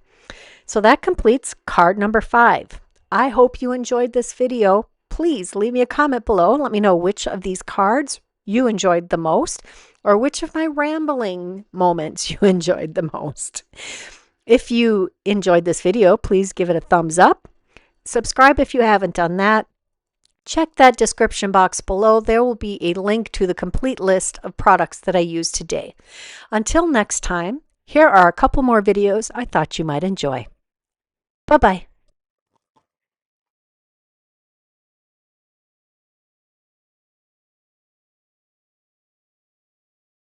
So that completes card number 5. I hope you enjoyed this video. Please leave me a comment below and let me know which of these cards you enjoyed the most, or which of my rambling moments you enjoyed the most. If you enjoyed this video, please give it a thumbs up. Subscribe if you haven't done that. Check that description box below. There will be a link to the complete list of products that I used today. Until next time, here are a couple more videos I thought you might enjoy. Bye-bye.